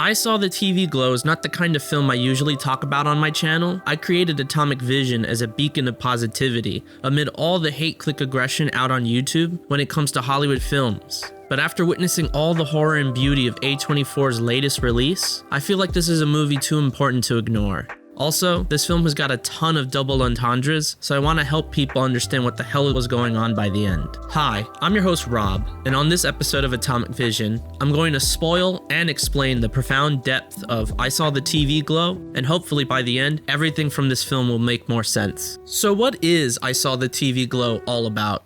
I Saw the TV Glow is not the kind of film I usually talk about on my channel. I created Atomic Vision as a beacon of positivity amid all the hate-click aggression out on YouTube when it comes to Hollywood films. But after witnessing all the horror and beauty of A24's latest release, I feel like this is a movie too important to ignore. Also, this film has got a ton of double entendres, so I want to help people understand what the hell was going on by the end. Hi, I'm your host Rob, and on this episode of Atomic Vision, I'm going to spoil and explain the profound depth of I Saw the TV Glow, and hopefully by the end, everything from this film will make more sense. So what is I Saw the TV Glow all about?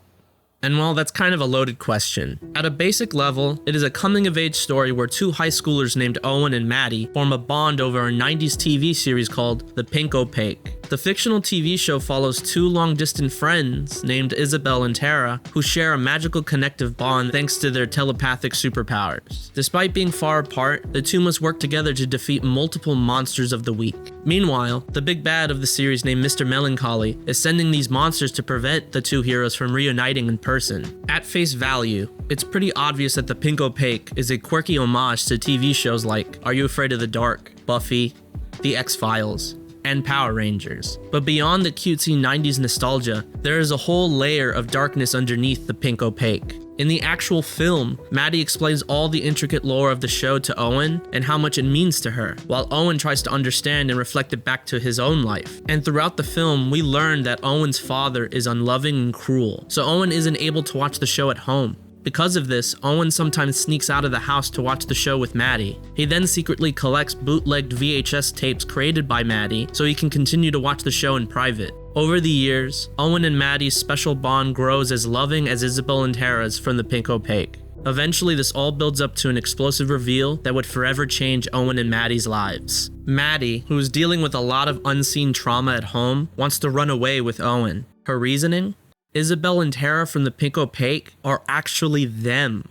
And well, that's kind of a loaded question. At a basic level, it is a coming-of-age story where two high schoolers named Owen and Maddie form a bond over a 90s TV series called The Pink Opaque. The fictional TV show follows two long-distance friends named Isabel and Tara, who share a magical connective bond thanks to their telepathic superpowers. Despite being far apart, the two must work together to defeat multiple monsters of the week. Meanwhile, the big bad of the series named Mr. Melancholy is sending these monsters to prevent the two heroes from reuniting in person. At face value, it's pretty obvious that The Pink Opaque is a quirky homage to TV shows like Are You Afraid of the Dark, Buffy, The X-Files, and Power Rangers. But beyond the cutesy 90s nostalgia, there is a whole layer of darkness underneath The Pink Opaque. In the actual film, Maddie explains all the intricate lore of the show to Owen and how much it means to her, while Owen tries to understand and reflect it back to his own life. And throughout the film, we learn that Owen's father is unloving and cruel, so Owen isn't able to watch the show at home. Because of this, Owen sometimes sneaks out of the house to watch the show with Maddie. He then secretly collects bootlegged VHS tapes created by Maddie so he can continue to watch the show in private. Over the years, Owen and Maddie's special bond grows as loving as Isabel and Tara's from The Pink Opaque. Eventually, this all builds up to an explosive reveal that would forever change Owen and Maddie's lives. Maddie, who is dealing with a lot of unseen trauma at home, wants to run away with Owen. Her reasoning? Isabel and Tara from The Pink Opaque are actually them.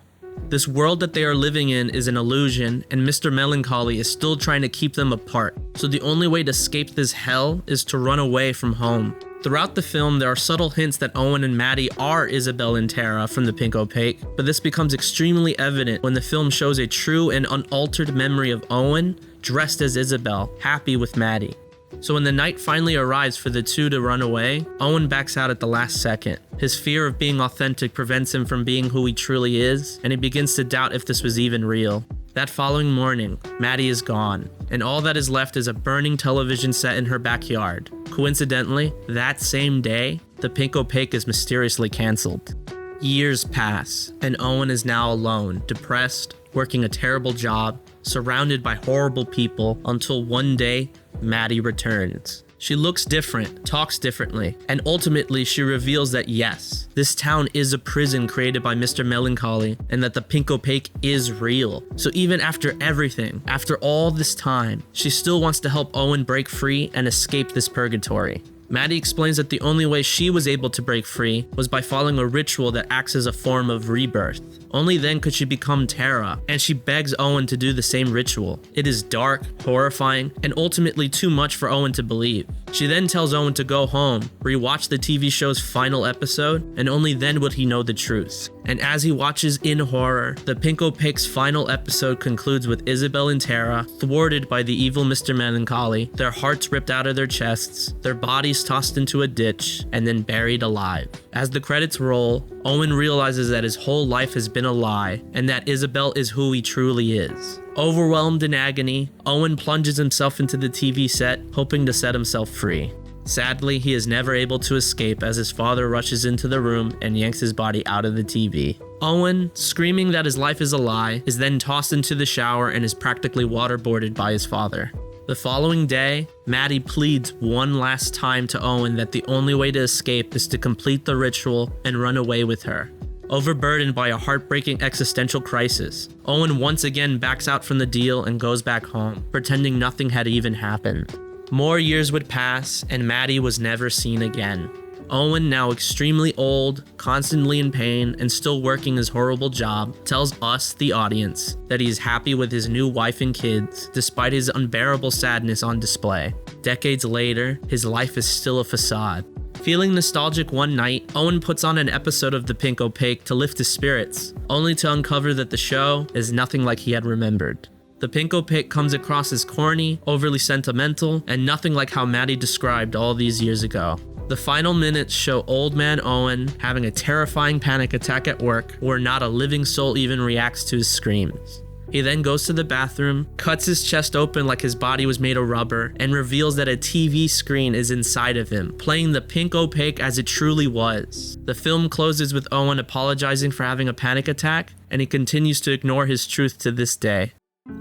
This world that they are living in is an illusion, and Mr. Melancholy is still trying to keep them apart. So the only way to escape this hell is to run away from home. Throughout the film, there are subtle hints that Owen and Maddie are Isabel and Tara from The Pink Opaque, but this becomes extremely evident when the film shows a true and unaltered memory of Owen dressed as Isabel, happy with Maddie. So when the night finally arrives for the two to run away, Owen backs out at the last second. His fear of being authentic prevents him from being who he truly is, and he begins to doubt if this was even real. That following morning, Maddie is gone, and all that is left is a burning television set in her backyard. Coincidentally, that same day, The Pink Opaque is mysteriously canceled. Years pass, and Owen is now alone, depressed, working a terrible job, surrounded by horrible people, until one day, Maddie returns. She looks different, talks differently, and ultimately she reveals that yes, this town is a prison created by Mr. Melancholy, and that the Pink Opaque is real. So even after everything, after all this time, she still wants to help Owen break free and escape this purgatory. Maddie explains that the only way she was able to break free was by following a ritual that acts as a form of rebirth. Only then could she become Tara, and she begs Owen to do the same ritual. It is dark, horrifying, and ultimately too much for Owen to believe. She then tells Owen to go home, rewatch the TV show's final episode, and only then would he know the truth. And as he watches in horror, The Pink Opaque's final episode concludes with Isabel and Tara thwarted by the evil Mr. Melancholy, their hearts ripped out of their chests, their bodies tossed into a ditch, and then buried alive. As the credits roll, Owen realizes that his whole life has been a lie, and that Isabel is who he truly is. Overwhelmed in agony, Owen plunges himself into the TV set, hoping to set himself free. Sadly, he is never able to escape as his father rushes into the room and yanks his body out of the TV. Owen, screaming that his life is a lie, is then tossed into the shower and is practically waterboarded by his father. The following day, Maddie pleads one last time to Owen that the only way to escape is to complete the ritual and run away with her. Overburdened by a heartbreaking existential crisis, Owen once again backs out from the deal and goes back home, pretending nothing had even happened. More years would pass, and Maddie was never seen again. Owen, now extremely old, constantly in pain, and still working his horrible job, tells us, the audience, that he is happy with his new wife and kids, despite his unbearable sadness on display. Decades later, his life is still a facade. Feeling nostalgic one night, Owen puts on an episode of The Pink Opaque to lift his spirits, only to uncover that the show is nothing like he had remembered. The pink opaque comes across as corny, overly sentimental, and nothing like how Maddie described all these years ago. The final minutes show old man Owen having a terrifying panic attack at work where not a living soul even reacts to his screams. He then goes to the bathroom, cuts his chest open like his body was made of rubber, and reveals that a TV screen is inside of him, playing the pink opaque as it truly was. The film closes with Owen apologizing for having a panic attack, and he continues to ignore his truth to this day.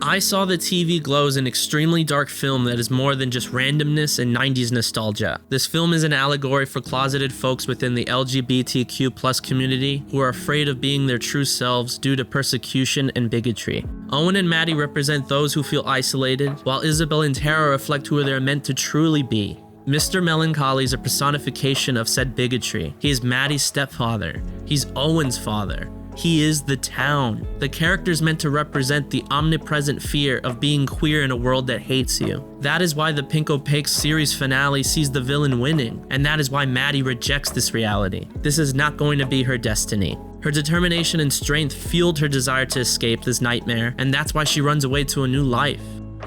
I Saw the TV Glow is an extremely dark film that is more than just randomness and 90s nostalgia. This film is an allegory for closeted folks within the LGBTQ+ community who are afraid of being their true selves due to persecution and bigotry. Owen and Maddie represent those who feel isolated, while Isabel and Tara reflect who they are meant to truly be. Mr. Melancholy is a personification of said bigotry. He is Maddie's stepfather. He's Owen's father. He is the town. The character is meant to represent the omnipresent fear of being queer in a world that hates you. That is why the Pink Opaque series finale sees the villain winning, and that is why Maddie rejects this reality. This is not going to be her destiny. Her determination and strength fueled her desire to escape this nightmare, and that's why she runs away to a new life.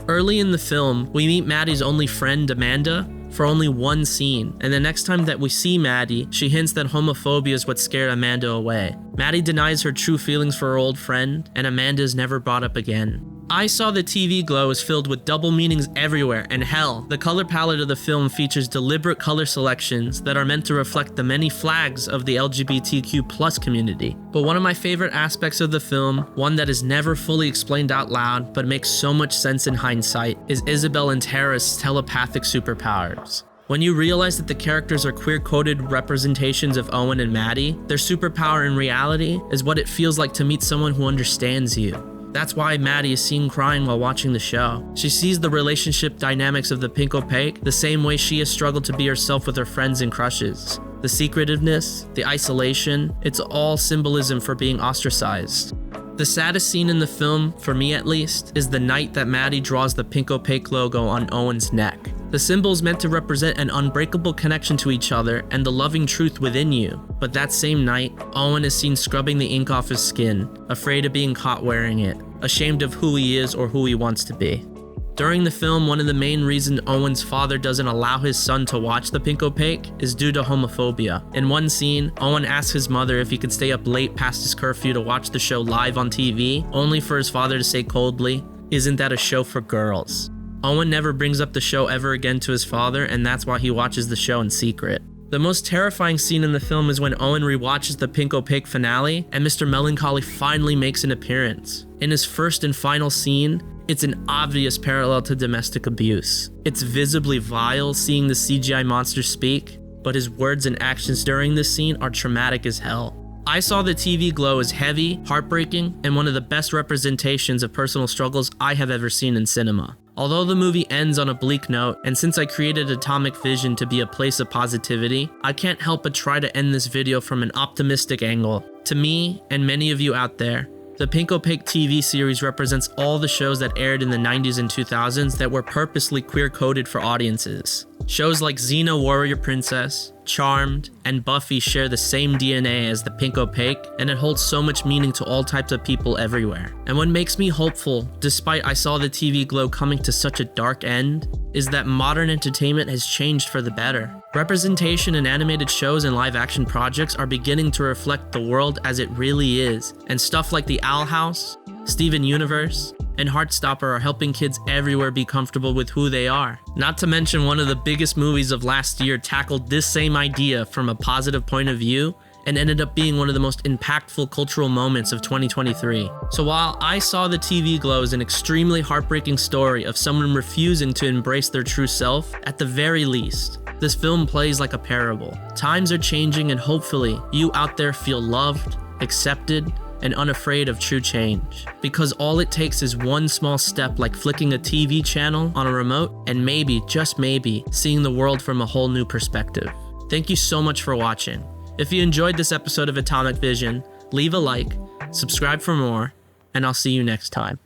Early in the film, we meet Maddie's only friend, Amanda, for only one scene, and the next time that we see Maddie, she hints that homophobia is what scared Amanda away. Maddie denies her true feelings for her old friend, and Amanda is never brought up again. I Saw the TV Glow is filled with double meanings everywhere, and hell, the color palette of the film features deliberate color selections that are meant to reflect the many flags of the LGBTQ+ community. But one of my favorite aspects of the film, one that is never fully explained out loud but makes so much sense in hindsight, is Isabel and Tara's telepathic superpowers. When you realize that the characters are queer-coded representations of Owen and Maddie, their superpower in reality is what it feels like to meet someone who understands you. That's why Maddie is seen crying while watching the show. She sees the relationship dynamics of the Pink Opaque the same way she has struggled to be herself with her friends and crushes. The secretiveness, the isolation, it's all symbolism for being ostracized. The saddest scene in the film, for me at least, is the night that Maddie draws the Pink Opaque logo on Owen's neck. The symbol is meant to represent an unbreakable connection to each other and the loving truth within you. But that same night, Owen is seen scrubbing the ink off his skin, afraid of being caught wearing it, ashamed of who he is or who he wants to be. During the film, one of the main reasons Owen's father doesn't allow his son to watch the Pink Opaque is due to homophobia. In one scene, Owen asks his mother if he could stay up late past his curfew to watch the show live on TV, only for his father to say coldly, "Isn't that a show for girls?" Owen never brings up the show ever again to his father, and that's why he watches the show in secret. The most terrifying scene in the film is when Owen rewatches the Pink Opaque finale and Mr. Melancholy finally makes an appearance. In his first and final scene, it's an obvious parallel to domestic abuse. It's visibly vile seeing the CGI monster speak, but his words and actions during this scene are traumatic as hell. I Saw the TV Glow is heavy, heartbreaking, and one of the best representations of personal struggles I have ever seen in cinema. Although the movie ends on a bleak note, and since I created Atomic Vision to be a place of positivity, I can't help but try to end this video from an optimistic angle. To me, and many of you out there, the Pink Opaque TV series represents all the shows that aired in the 90s and 2000s that were purposely queer-coded for audiences. Shows like Xena Warrior Princess, Charmed, and Buffy share the same DNA as the Pink Opaque, and it holds so much meaning to all types of people everywhere. And what makes me hopeful, despite I Saw the TV Glow coming to such a dark end, is that modern entertainment has changed for the better. Representation in animated shows and live-action projects are beginning to reflect the world as it really is, and stuff like The Owl House, Steven Universe, and Heartstopper are helping kids everywhere be comfortable with who they are. Not to mention one of the biggest movies of last year tackled this same idea from a positive point of view and ended up being one of the most impactful cultural moments of 2023. So while I Saw the TV Glow is an extremely heartbreaking story of someone refusing to embrace their true self, at the very least, this film plays like a parable. Times are changing and hopefully you out there feel loved, accepted, and unafraid of true change. Because all it takes is one small step like flicking a TV channel on a remote and maybe, just maybe, seeing the world from a whole new perspective. Thank you so much for watching. If you enjoyed this episode of Atomic Vision, leave a like, subscribe for more, and I'll see you next time.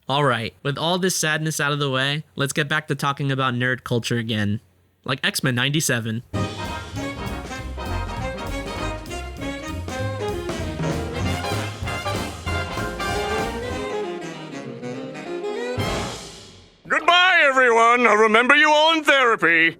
Alright, with all this sadness out of the way, let's get back to talking about nerd culture again. Like X-Men 97. everyone. I'll remember you all in therapy.